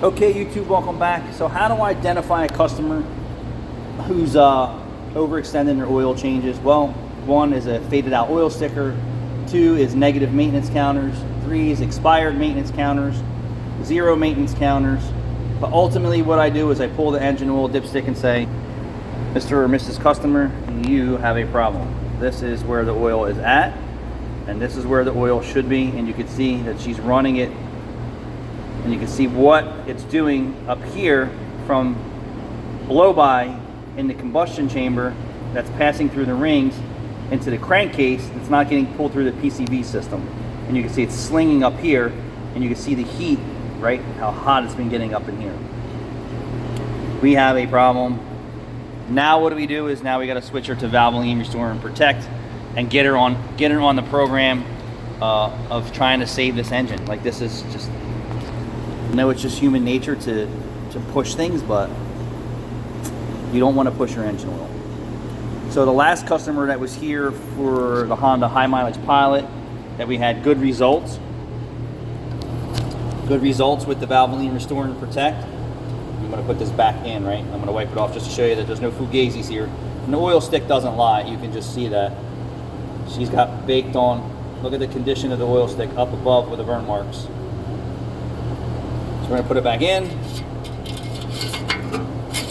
Okay, YouTube, welcome back. So how do I identify a customer who's overextending their oil changes? Well, one is a faded out oil sticker, two is negative maintenance counters, three is expired maintenance counters, zero maintenance counters. But ultimately what I do is I pull the engine oil dipstick and say, Mr. or Mrs. Customer, you have a problem. This is where the oil is at, and this is where the oil should be, and you can see that she's running it. And you can see what it's doing up here from blow by in the combustion chamber that's passing through the rings into the crankcase. It's not getting pulled through the PCV system. And you can see it's slinging up here, and you can see the heat, right? How hot it's been getting up in here. We have a problem. Now what do? Is now we got to switch her to Valvoline Restore and Protect and get her on the program of trying to save this engine. Like, this is just, I know it's just human nature to push things, but you don't want to push your engine oil. So the last customer that was here for the Honda High Mileage Pilot, that we had good results with the Valvoline Restore and Protect. I'm going to put this back in, right? I'm going to wipe it off just to show you that there's no fugazis here. And the oil stick doesn't lie. You can just see that. She's got baked on. Look at the condition of the oil stick up above with the burn marks. So we're going to put it back in.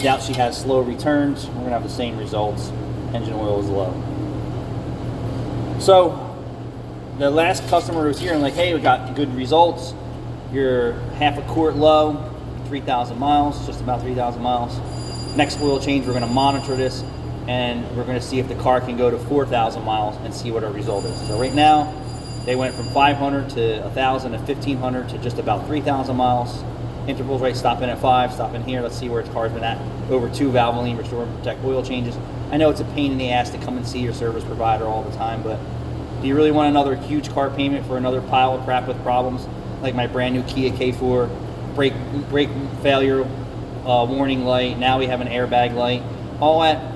Doubt she has slow returns. We're going to have the same results. Engine oil is low. So the last customer was here and like, hey, we got good results. You're half a quart low, 3,000 miles, just about 3,000 miles. Next oil change, we're going to monitor this, and we're going to see if the car can go to 4,000 miles and see what our result is. So right now, they went from 500 to 1,000 to 1,500 to just about 3,000 miles. Intervals, right? Stopping at 5, stopping here. Let's see where its car's been at. Over 2 Valvoline Restore and Protect oil changes. I know it's a pain in the ass to come and see your service provider all the time, but do you really want another huge car payment for another pile of crap with problems? Like my brand new Kia K4, brake failure warning light. Now we have an airbag light. All at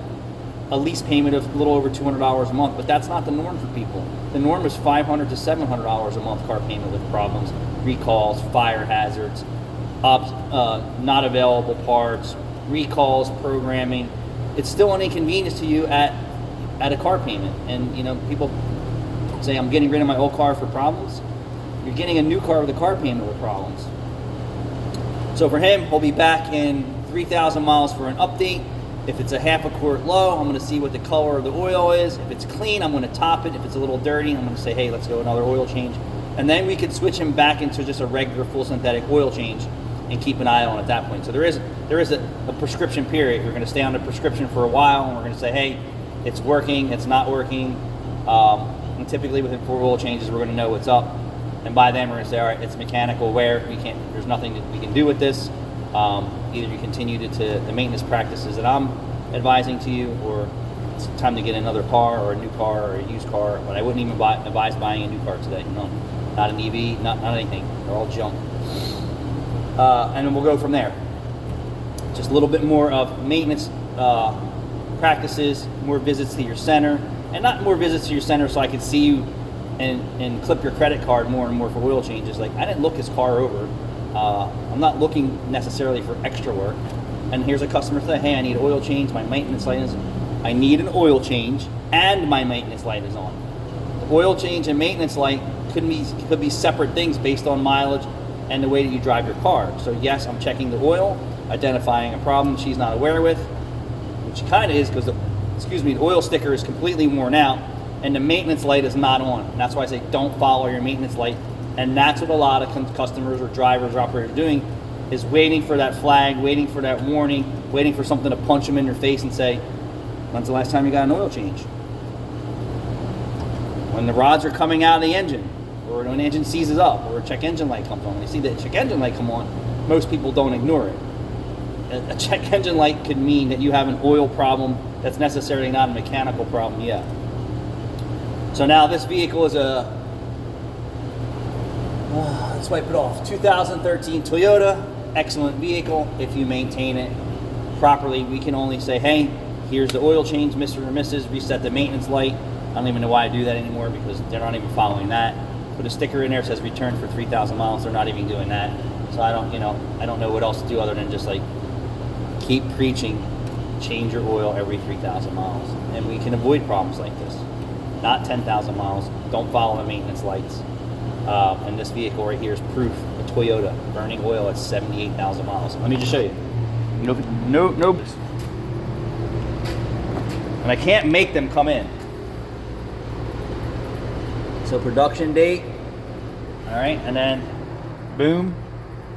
a lease payment of a little over $200 a month, but that's not the norm for people. The norm is $500 to $700 a month car payment with problems, recalls, fire hazards, not available parts, recalls, programming. It's still an inconvenience to you at a car payment. And you know, people say, I'm getting rid of my old car for problems. You're getting a new car with a car payment with problems. So for him, he'll be back in 3,000 miles for an update. If it's a half a quart low, I'm going to see what the color of the oil is. If it's clean, I'm going to top it. If it's a little dirty, I'm going to say, hey, let's go another oil change. And then we can switch him back into just a regular full synthetic oil change and keep an eye on at that point. So there is a prescription period. You're going to stay on the prescription for a while, and we're going to say, hey, it's working, it's not working. And typically within 4 oil changes, we're going to know what's up. And by then, we're going to say, all right, it's mechanical wear. There's nothing that we can do with this. Either you continue to the maintenance practices that I'm advising to you, or it's time to get another car or a new car or a used car. But I wouldn't even advise buying a new car today. No, not an EV, not anything. They're all junk. And then we'll go from there. Just a little bit more of maintenance practices, more visits to your center, and not more visits to your center so I can see you and clip your credit card more and more for oil changes. Like, I didn't look his car over. I'm not looking necessarily for extra work. And here's a customer say, hey, I need oil change. My maintenance light is, I need an oil change, and my maintenance light is on. The oil change and maintenance light could be separate things based on mileage and the way that you drive your car. So yes, I'm checking the oil, identifying a problem she's not aware with, which kind of is because the oil sticker is completely worn out and the maintenance light is not on. And that's why I say don't follow your maintenance light. And that's what a lot of customers or drivers or operators are doing, is waiting for that flag, waiting for that warning, waiting for something to punch them in their face and say, when's the last time you got an oil change? When the rods are coming out of the engine, or when the engine seizes up, or a check engine light comes on. When you see the check engine light come on, most people don't ignore it. A check engine light could mean that you have an oil problem that's necessarily not a mechanical problem yet. So now this vehicle is let's wipe it off. 2013 Toyota, excellent vehicle. If you maintain it properly, we can only say, hey, here's the oil change, Mr. or Mrs., reset the maintenance light. I don't even know why I do that anymore because they're not even following that. Put a sticker in there that says return for 3,000 miles. They're not even doing that. So I don't, I don't know what else to do other than just like keep preaching, change your oil every 3,000 miles. And we can avoid problems like this. Not 10,000 miles. Don't follow the maintenance lights. And this vehicle right here is proof. A Toyota burning oil at 78,000 miles. Let me just show you. No. And I can't make them come in. So production date. All right, and then boom.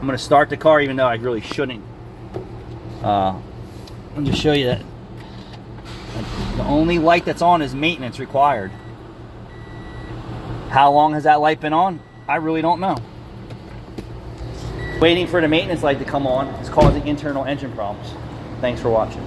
I'm gonna start the car even though I really shouldn't. Let me just show you that the only light that's on is maintenance required. How long has that light been on? I really don't know. Waiting for the maintenance light to come on is causing internal engine problems. Thanks for watching.